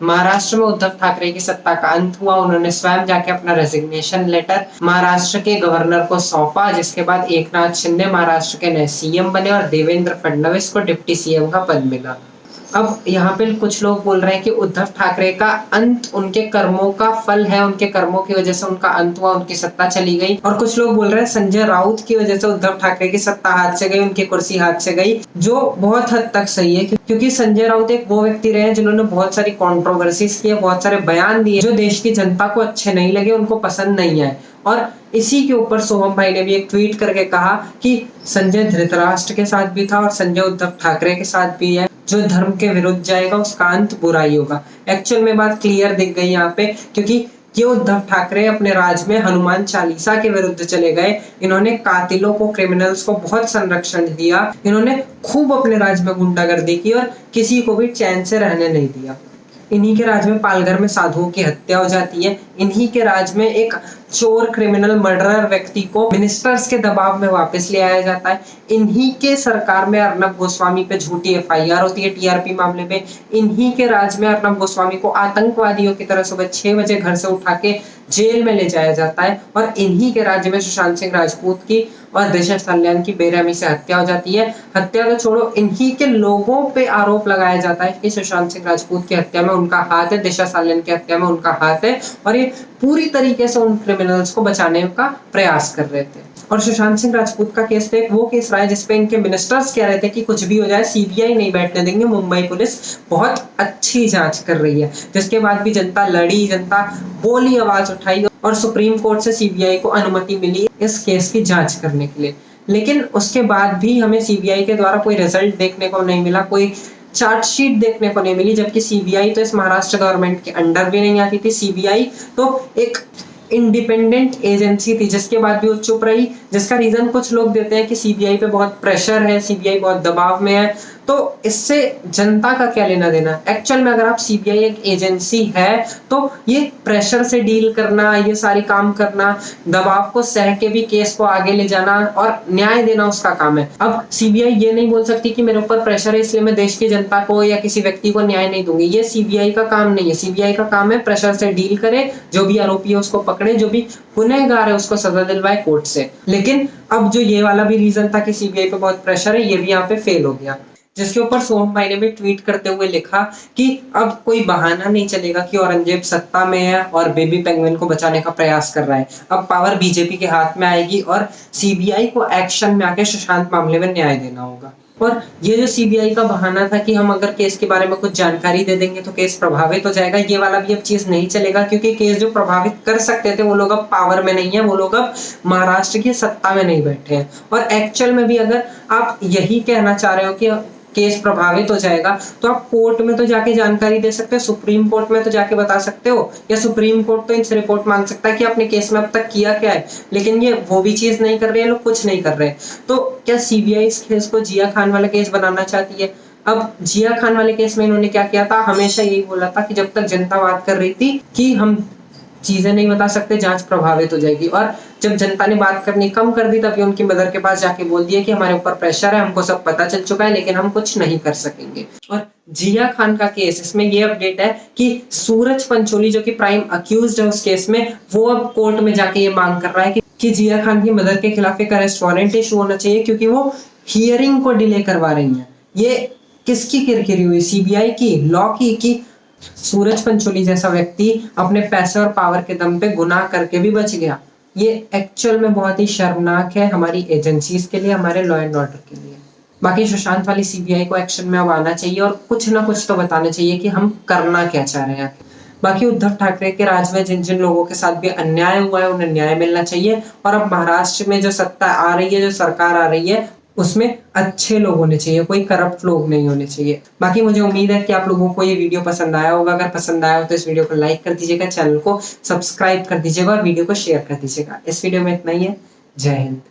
महाराष्ट्र में उद्धव ठाकरे की सत्ता का अंत हुआ। उन्होंने स्वयं जाके अपना रेजिग्नेशन लेटर महाराष्ट्र के गवर्नर को सौंपा, जिसके बाद एकनाथ शिंदे महाराष्ट्र के नए सीएम बने और देवेंद्र फडणवीस को डिप्टी सीएम का पद मिला। अब यहाँ पे कुछ लोग बोल रहे हैं कि उद्धव ठाकरे का अंत उनके कर्मों का फल है, उनके कर्मों की वजह से उनका अंत हुआ, उनकी सत्ता चली गई। और कुछ लोग बोल रहे हैं संजय राउत की वजह से उद्धव ठाकरे की सत्ता हाथ से गई, उनकी कुर्सी हाथ से गई, जो बहुत हद तक सही है, क्योंकि संजय राउत एक वो व्यक्ति रहे हैं जिन्होंने बहुत सारी कॉन्ट्रोवर्सीज की, बहुत सारे बयान दिए जो देश की जनता को अच्छे नहीं लगे, उनको पसंद नहीं आए। और इसी के ऊपर सोहम भाई ने भी एक ट्वीट करके कहा कि संजय धृतराष्ट्र के साथ भी था और संजय उद्धव ठाकरे के साथ भी है। जो धर्म के विरुद्ध जाएगा उसका अंत बुरा ही होगा। एक्चुअल में बात क्लियर दिख गई यहाँ पे, क्योंकि ये उद्धव ठाकरे अपने राज में हनुमान चालीसा के विरुद्ध चले गए। इन्होंने कातिलों को, क्रिमिनल्स को बहुत संरक्षण दिया। इन्होंने खूब अपने राज में गुंडागर्दी की और किसी को भी चैन से रहने नहीं दिया। इन्हीं के राज में पालघर में साधुओं की हत्या हो जाती है। इन्हीं के राज में एक चोर, क्रिमिनल, मर्डरर व्यक्ति को मिनिस्टर्स के दबाव में वापस ले आया जाता है। इन्हीं के सरकार में अर्नब गोस्वामी पे झूठी एफआईआर होती है टीआरपी मामले में। इन्हीं के राज में अर्नब गोस्वामी को आतंकवादियों की तरह सुबह 6 बजे घर से उठा के जेल में ले जाया जाता है। और इन्हीं के राज्य में सुशांत सिंह राजपूत की और दिशा सल्यान की बेरहमी से हत्या हो जाती है। हत्या तो छोड़ो, इन्हीं के लोगों पे आरोप लगाया जाता है कि सुशांत सिंह राजपूत की हत्या में उनका हाथ है, दिशा सल्यान की हत्या में उनका हाथ है, और ये पूरी तरीके से उन क्रिमिनल्स को बचाने का प्रयास कर रहे थे। और सुशांत सिंह राजपूत का केस तो एक वो केस रहा है जिसपे इनके मिनिस्टर्स कह रहे थे कि कुछ भी हो जाए सीबीआई नहीं बैठने देंगे, मुंबई पुलिस बहुत अच्छी जांच कर रही है। जिसके बाद भी जनता लड़ी, जनता बोली, आवाज उठाई और सुप्रीम कोर्ट से सीबीआई को अनुमति मिली इस केस की जांच करने के लिए। लेकिन उसके बाद भी हमें सीबीआई के द्वारा कोई रिजल्ट देखने को नहीं मिला, कोई चार्जशीट देखने को नहीं मिली, जबकि सीबीआई तो इस महाराष्ट्र गवर्नमेंट के अंडर भी नहीं आती थी। सीबीआई तो एक इंडिपेंडेंट एजेंसी थी, जिसके बाद भी वो चुप रही, जिसका रीजन कुछ लोग देते हैं कि सीबीआई पे बहुत प्रेशर है, सीबीआई बहुत दबाव में है। तो इससे जनता का क्या लेना देना। एक्चुअल में अगर आप सीबीआई एक एजेंसी है तो ये प्रेशर से डील करना, ये सारी काम करना, दबाव को सह के भी केस को आगे ले जाना और न्याय देना उसका काम है। अब सीबीआई ये नहीं बोल सकती कि मेरे ऊपर प्रेशर है इसलिए मैं देश की जनता को या किसी व्यक्ति को न्याय नहीं दूंगी। ये सीबीआई का काम नहीं है। सीबीआई का काम है प्रेशर से डील करे, जो भी आरोपी है उसको पकड़े, जो भी गुनहगार है उसको सजा दिलवाए कोर्ट से। लेकिन अब जो ये वाला भी रीजन था कि सीबीआई पे बहुत प्रेशर है, ये भी यहाँ पे फेल हो गया। जिसके ऊपर सोहम भाई ने भी ट्वीट करते हुए लिखा कि अब कोई बहाना नहीं चलेगा कि औरंगजेब सत्ता में है और बेबी पेंगुइन को बचाने का प्रयास कर रहा है। अब पावर बीजेपी के हाथ में आएगी और सीबीआई को एक्शन में आके सुशांत मामले में न्याय देना होगा। और ये जो सीबीआई का बहाना था कि हम अगर केस के बारे में कुछ जानकारी दे देंगे तो केस प्रभावित हो जाएगा, ये वाला भी अब चीज नहीं चलेगा, क्योंकि केस जो प्रभावित कर सकते थे वो लोग अब पावर में नहीं है, वो लोग अब महाराष्ट्र की सत्ता में नहीं बैठे हैं। और एक्चुअल में भी अगर आप यही कहना चाह रहे हो कि केस प्रभावित हो जाएगा तो आप कोर्ट में तो जाके जानकारी दे सकते हो, सुप्रीम कोर्ट में तो जाके बता सकते हो, या सुप्रीम कोर्ट तो इनसे रिपोर्ट मांग सकता है कि आपने केस में अब तक किया क्या है। लेकिन ये वो भी चीज नहीं कर रहे हैं, लोग कुछ नहीं कर रहे। तो क्या सीबीआई इस केस को जिया खान वाला केस बनाना चाहती है? अब जिया खान वाले केस में इन्होंने क्या किया था, हमेशा यही बोला था कि जब तक जनता बात कर रही थी कि हम चीजें नहीं बता सकते, जांच प्रभावित हो जाएगी। और जब जनता ने बात करनी कम कर दी तभी उनकी मदर के पास जाके बोल दिया कि हमारे ऊपर प्रेशर है, हमको सब पता चल चुका है, लेकिन हम कुछ नहीं कर सकेंगे। और जिया खान का केस, इसमें ये अपडेट है कि सूरज पंचोली जो कि प्राइम अक्यूज्ड है उस केस में, वो अब कोर्ट में जाके ये मांग कर रहा है कि जिया खान की मदर के खिलाफ एक अरेस्ट वारंट इशू होना चाहिए, क्योंकि वो हियरिंग को डिले करवा रही है। ये किसकी किरकिरी हुई, सीबीआई की, लॉ की, कि सूरज पंचोली जैसा व्यक्ति अपने पैसे और पावर के दम पे गुनाह करके भी बच गया। ये एक्चुअल में बहुत ही शर्मनाक है हमारी एजेंसीज के लिए, हमारे लॉ एंड ऑर्डर के लिए। बाकी सुशांत वाली सीबीआई को एक्शन में अब आना चाहिए और कुछ ना कुछ तो बताना चाहिए कि हम करना क्या चाह रहे हैं। बाकी उद्धव ठाकरे के राज में जिन जिन लोगों के साथ भी अन्याय हुआ है उन्हें न्याय मिलना चाहिए। और अब महाराष्ट्र में जो सत्ता आ रही है, जो सरकार आ रही है, उसमें अच्छे लोग होने चाहिए, कोई करप्ट लोग नहीं होने चाहिए। बाकी मुझे उम्मीद है कि आप लोगों को ये वीडियो पसंद आया होगा। अगर पसंद आया हो तो इस वीडियो को लाइक कर दीजिएगा, चैनल को सब्सक्राइब कर दीजिएगा और वीडियो को शेयर कर दीजिएगा। इस वीडियो में इतना ही है। जय हिंद।